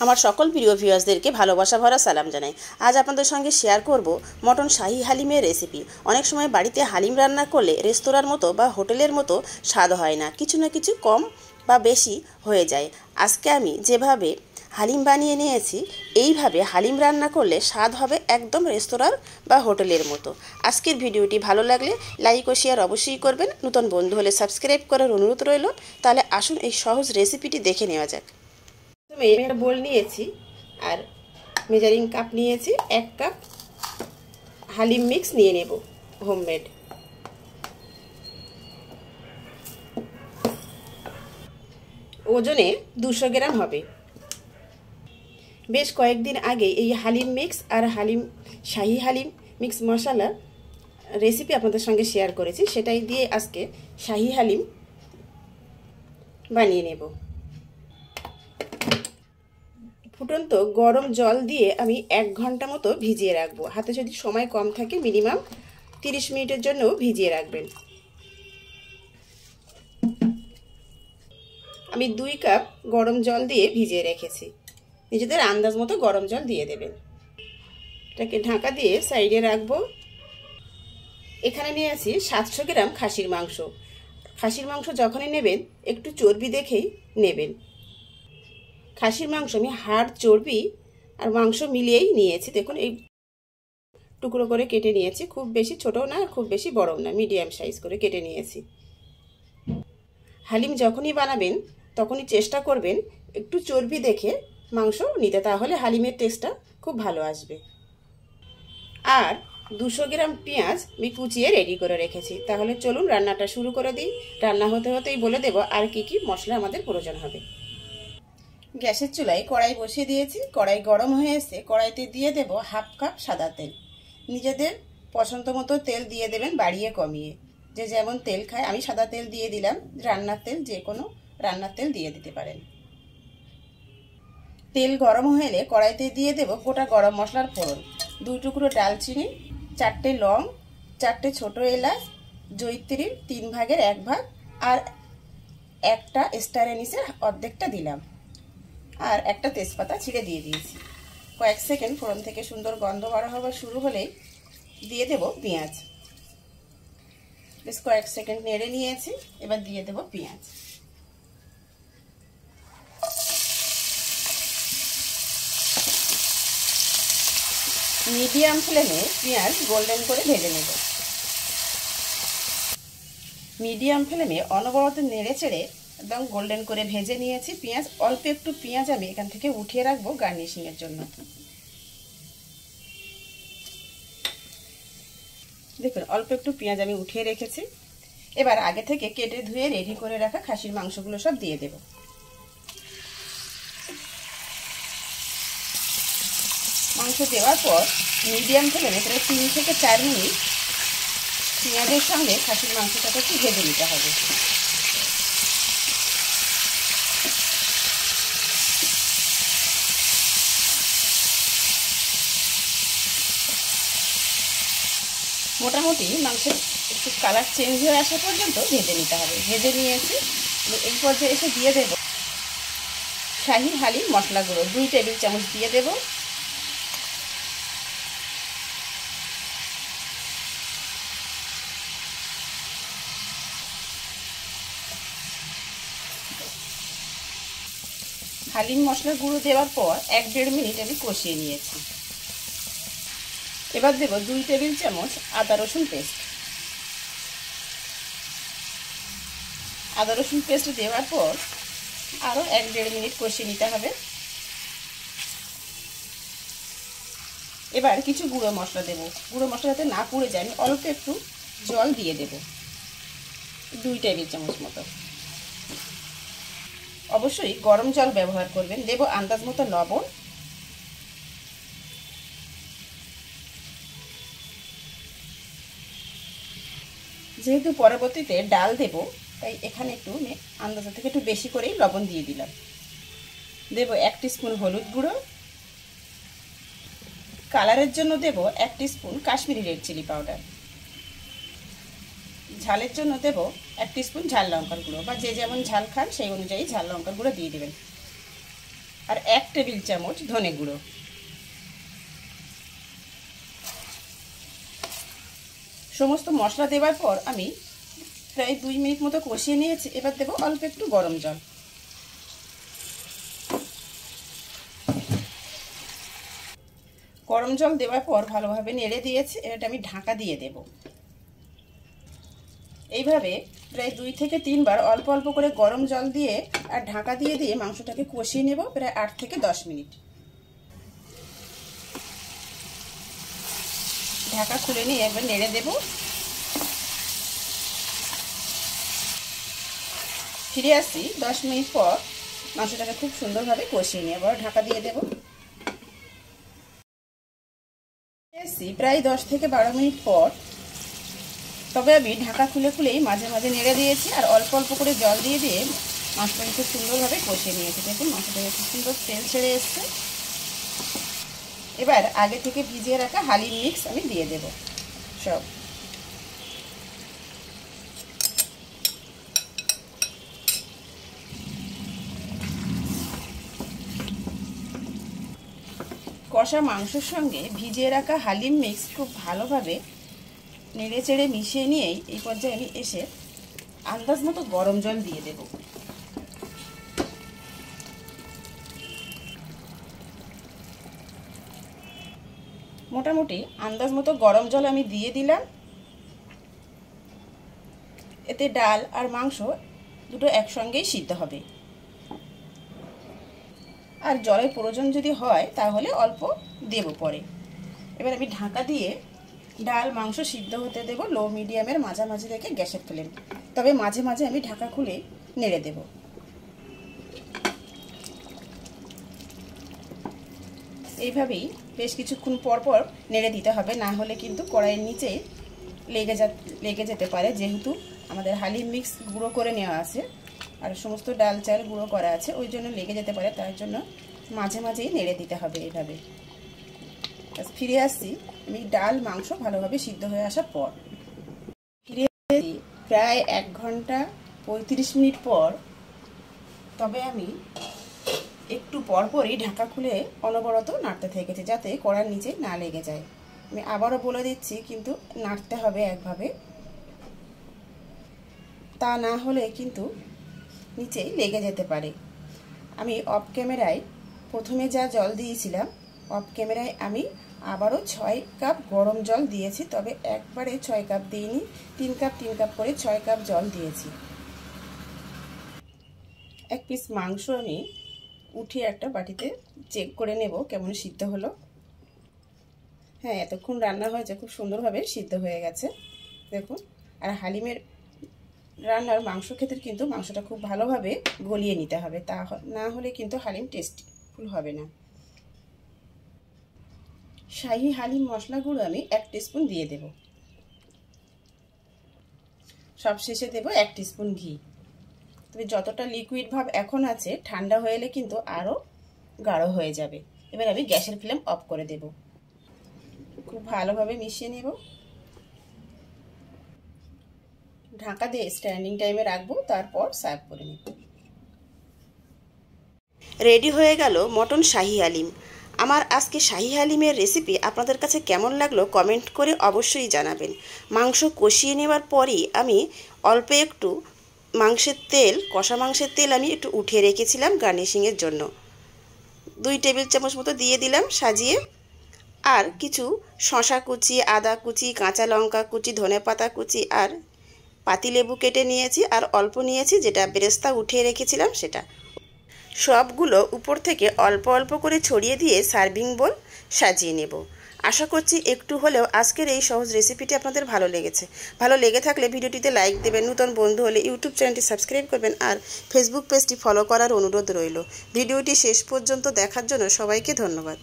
আমার সকল প্রিয় ভিউয়ার্সদেরকে ভালোবাসা ভরা সালাম জানাই। আজ আপনাদের সঙ্গে শেয়ার করব মটন শাহি হালিমের রেসিপি। অনেক সময় বাড়িতে হালিম রান্না করলে রেস্তোরাঁর মতো বা হোটেলের মতো স্বাদ হয় না, কিছু না কিছু কম বা বেশি হয়ে যায়। আজকে আমি যেভাবে হালিম বানিয়ে নিয়েছি, এইভাবে হালিম রান্না করলে স্বাদ হবে একদম রেস্তোরাঁর বা হোটেলের মতো। আজকের ভিডিওটি ভালো লাগলে লাইক ও শেয়ার অবশ্যই করবেন। নতুন বন্ধু হলে সাবস্ক্রাইব করার অনুরোধ রইল। তাহলে আসুন এই সহজ রেসিপিটি দেখে নেওয়া যাক। একটা বোল নিয়েছি আর মেজারিং কাপ নিয়েছি, 1 কাপ হালিম মিক্স নিয়ে নেব হোমমেড। ওজনে 200 গ্রাম হবে। বেশ কয়েকদিন আগে এই হালিম মিক্স আর শাহি হালিম মিক্স মশলা রেসিপি আপনাদের সঙ্গে শেয়ার করেছি, সেটাই দিয়ে আজকে শাহি হালিম বানিয়ে নেব। ফুটন্ত গরম জল দিয়ে আমি 1 ঘন্টা মতো ভিজিয়ে রাখবো। হাতে যদি সময় কম থাকে মিনিমাম 30 মিনিটের জন্য ভিজিয়ে রাখবেন। আমি 2 কাপ গরম জল দিয়ে ভিজিয়ে রেখেছি। নিজেদের আন্দাজ মতো গরম জল দিয়ে দেবেন। এটাকে ঢাকা দিয়ে সাইডে রাখবো। এখানে নিয়ে আসি 700 গ্রাম খাসির মাংস। খাসির মাংস যখনই নেবেন একটু চর্বি দেখেই নেবেন। খাসির মাংস আমি হাড়, চর্বি আর মাংস মিলিয়েই নিয়েছি। দেখুন এই টুকরো করে কেটে নিয়েছি, খুব বেশি ছোটও না খুব বেশি বড়ও না, মিডিয়াম সাইজ করে কেটে নিয়েছি। হালিম যখনই বানাবেন তখনই চেষ্টা করবেন একটু চর্বি দেখে মাংস নিতে, তাহলে হালিমের টেস্টটা খুব ভালো আসবে। আর 200 গ্রাম পেঁয়াজ আমি কুচিয়ে রেডি করে রেখেছি। তাহলে চলুন রান্নাটা শুরু করে দিই। রান্না হতে হতেই বলে দেব আর কি কি মশলা আমাদের প্রয়োজন হবে। গ্যাসের চুলায় কড়াই বসিয়ে দিয়েছি। কড়াই গরম হয়ে এসে কড়াইতে দিয়ে দেব 1/2 কাপ সাদা তেল। নিজেদের পছন্দ মতো তেল দিয়ে দেবেন, বাড়িয়ে কমিয়ে, যে যেমন তেল খায়। আমি সাদা তেল দিয়ে দিলাম, রান্নার তেল যে কোনো রান্নার তেল দিয়ে দিতে পারেন। তেল গরম হয়ে এলে কড়াইতে দিয়ে দেব গোটা গরম মশলার ফোড়ন। 2 টুকরো ডালচিনি, 4টে লং, 4টে ছোট এলাচ, জয়িত্রীর 3 ভাগের 1 ভাগ আর একটা স্টার এনিসের অর্ধেকটা দিলাম, আর একটা তেজপাতা ছিঁড়ে দিয়ে দিয়েছি। কয়েক সেকেন্ড ফোড়ন থেকে সুন্দর গন্ধ বার হওয়া শুরু হলেই দিয়ে দেব পেঁয়াজ। বেশ কয়েক সেকেন্ড নেড়ে নিয়েছি, এবার দিয়ে দেব পেঁয়াজ। মিডিয়াম ফ্লেমে পেঁয়াজ গোল্ডেন করে ভেজে নেব। মিডিয়াম ফ্লেমে অনবরত নেড়ে চেড়ে একদম গোল্ডেন করে ভেজে নিয়েছি পেঁয়াজ। অল্প একটু পেঁয়াজ আমি এখান থেকে উঠিয়ে রাখবো গার্নিশিং এর জন্য। দেখুন অল্প একটু পেঁয়াজ আমি উঠিয়ে রেখেছি। এবার আগে থেকে কেটে ধুয়ে রেডি করে রাখা খাসির মাংসগুলো সব দিয়ে দেব। মাংস দেওয়ার পর মিডিয়াম ফ্লেমে প্রায় 3 থেকে 4 মিনিট পেঁয়াজের সঙ্গে খাসির মাংসটাকে একটু ভেজে নিতে হবে। মোটামুটি মাংসের একটু কালার চেঞ্জ হয়ে আসা পর্যন্ত ভেজে নিতে হবে। ভেজে নিয়েছি। এই পর্যায়ে এসে দিয়ে দেব শাহি হালিম মশলা গুঁড়ো 2 টেবিল চামচ দিয়ে দেব। হালিম মশলা গুঁড়ো দেওয়ার পর 1-1.5 মিনিট আমি কষিয়ে নিয়েছি। এবার দেব 2 টেবিল চামচ আদা রসুন পেস্ট। আদা রসুন পেস্ট দেওয়ার পর আরও 1-1.5 মিনিট কষিয়ে নিতে হবে। এবার কিছু গুঁড়ো মশলা দেব। গুঁড়ো মশলা যাতে না পুড়ে যায় আমি অল্প একটু জল দিয়ে দেব, 2 টেবিল চামচ মতো। অবশ্যই গরম জল ব্যবহার করবেন। দেব আন্দাজ মতো লবণ। যেহেতু পরবর্তীতে ডাল দেব তাই এখানে একটু আন্দাজ থেকে একটু বেশি করেই লবণ দিয়ে দিলাম। দেব 1 টিস্পুন হলুদ গুঁড়ো। কালারের জন্য দেব 1 teaspoon Kashmiri red chilli powder. ঝালের জন্য দেব 1 টিস্পুন ঝাল লঙ্কার গুঁড়ো, বা যে যেমন ঝাল খান সেই অনুযায়ী ঝাল লঙ্কার গুঁড়ো দিয়ে দেবেন। আর 1 টেবিল চামচ ধনে গুঁড়ো। সমস্ত মশলা দেওয়ার পর আমি প্রায় 2 মিনিট মতো কষিয়ে নিয়েছি। এবার দেব অল্প একটু গরম জল। গরম জল দেওয়ার পর ভালোভাবে নেড়ে দিয়েছি। এটা আমি ঢাকা দিয়ে দেব। এইভাবে প্রায় 2 থেকে 3 বার অল্প অল্প করে গরম জল দিয়ে আর ঢাকা দিয়ে দিয়ে মাংসটাকে কষিয়ে নেব প্রায় 8 থেকে 10 মিনিট। ঢাকা খুলে নিয়ে এবার নেড়ে দেব। ফিরে আসছি 10 মিনিট পর। মাংসটাকে খুব সুন্দরভাবে কষিয়ে নিয়ে এবার ঢাকা দিয়ে দেব। প্রায় 10 থেকে 12 মিনিট পর, তবে আমি ঢাকা খুলেই মাঝে মাঝে নেড়ে দিয়েছি আর অল্প অল্প করে জল দিয়ে দিয়ে মাংসটাকে খুব সুন্দরভাবে কষিয়ে নিয়েছি। দেখুন মাংসটাকে খুব সুন্দর তেল ছেড়ে এসছে। এবার আগে থেকে ভিজিয়ে রাখা হালিম মিক্স আমি দিয়ে দেব সব। কষা মাংসের সঙ্গে ভিজিয়ে রাখা হালিম মিক্স খুব ভালোভাবে নেড়ে চেড়ে মিশিয়ে নিয়েই এই পর্যায়ে আমি এসে আন্দাজ মতো গরম জল দিয়ে দেব। মোটামুটি আন্দাজ মতো গরম জল আমি দিয়ে দিলাম। এতে ডাল আর মাংস দুটো একসঙ্গেই সিদ্ধ হবে। আর জলের প্রয়োজন যদি হয় তাহলে অল্প দেব পরে। এবার আমি ঢাকা দিয়ে ডাল মাংস সিদ্ধ হতে দেব লো মিডিয়ামের মাঝামাঝি রেখে গ্যাসের ফ্লেম। তবে মাঝে মাঝে আমি ঢাকা খুলে নেড়ে দেব। এইভাবেই বেশ কিছুক্ষণ পর পর নেড়ে দিতে হবে, না হলে কিন্তু কড়াইয়ের নিচে লেগে যেতে পারে। যেহেতু আমাদের হালিম মিক্স গুঁড়ো করে নেওয়া আছে আর সমস্ত ডাল চাল গুঁড়ো করা আছে, ওই জন্য লেগে যেতে পারে। তার জন্য মাঝে মাঝেই নেড়ে দিতে হবে এইভাবে। ফিরে আসছি আমি ডাল মাংস ভালোভাবে সিদ্ধ হয়ে আসার পর। ফিরে আসছি প্রায় 1 ঘন্টা 35 মিনিট পর। তবে আমি একটু পরপরই ঢাকা খুলে অনবরত নাড়তে থেকেছি যাতে কড়ার নিচে না লেগে যায়। আমি আবারও বলে দিচ্ছি, কিন্তু নাড়তে হবে একভাবে, তা না হলে কিন্তু নিচেই লেগে যেতে পারে। আমি অফ ক্যামেরায় প্রথমে যা জল দিয়েছিলাম, অফ ক্যামেরায় আমি আবারও 6 কাপ গরম জল দিয়েছি। তবে একবারে 6 কাপ দিইনি, 3 কাপ করে 6 কাপ জল দিয়েছি। 1 পিস মাংস আমি উঠিয়ে একটা বাটিতে চেক করে নেব কেমন সিদ্ধ হলো। হ্যাঁ, এতক্ষণ রান্না হয়েছে, খুব সুন্দরভাবে সিদ্ধ হয়ে গেছে দেখুন। আর হালিমের রান্নার মাংস খেতে কিন্তু মাংসটা খুব ভালোভাবে গলিয়ে নিতে হবে, তা না হলে কিন্তু হালিম টেস্টফুল হবে না। শাহি হালিম মশলা গুঁড়ো আমি 1 টিস্পুন দিয়ে দেব। সব শেষে দেব 1 টিস্পুন ঘি। তবে যতটা লিকুইড ভাব এখন আছে, ঠান্ডা হয়ে এলে কিন্তু আরও গাঢ় হয়ে যাবে। এবার আমি গ্যাসের ফ্লেম অফ করে দেব। খুব ভালোভাবে মিশিয়ে নেব। ঢাকা দিয়ে স্ট্যান্ডিং টাইমে রাখবো, তারপর সার্ভ করে নেব। রেডি হয়ে গেল মটন শাহি হালিম। আমার আজকে শাহি হালিমের রেসিপি আপনাদের কাছে কেমন লাগলো কমেন্ট করে অবশ্যই জানাবেন। মাংস কষিয়ে নেওয়ার পরই আমি অল্প একটু কষা মাংসের তেল আমি একটু উঠিয়ে রেখেছিলাম গার্নিশিংয়ের জন্য। 2 টেবিল চামচ মতো দিয়ে দিলাম সাজিয়ে। আর কিছু শসা কুচি, আদা কুচি, কাঁচা লঙ্কা কুচি, ধনেপাতা কুচি আর পাতিলেবু কেটে নিয়েছি। আর অল্প নিয়েছি যেটা বেরেস্তা উঠিয়ে রেখেছিলাম সেটা। সবগুলো উপর থেকে অল্প অল্প করে ছড়িয়ে দিয়ে সার্ভিং বোল সাজিয়ে নেব। আশা করছি একটু হলেও আজকের এই সহজ রেসিপিটি আপনাদের ভালো লেগেছে। ভালো লেগে থাকলে ভিডিওটিতে লাইক দেবেন, নতুন বন্ধু হলে ইউটিউব চ্যানেলটি সাবস্ক্রাইব করবেন আর ফেসবুক পেজটি ফলো করার অনুরোধ রইল। ভিডিওটি শেষ পর্যন্ত দেখার জন্য সবাইকে ধন্যবাদ।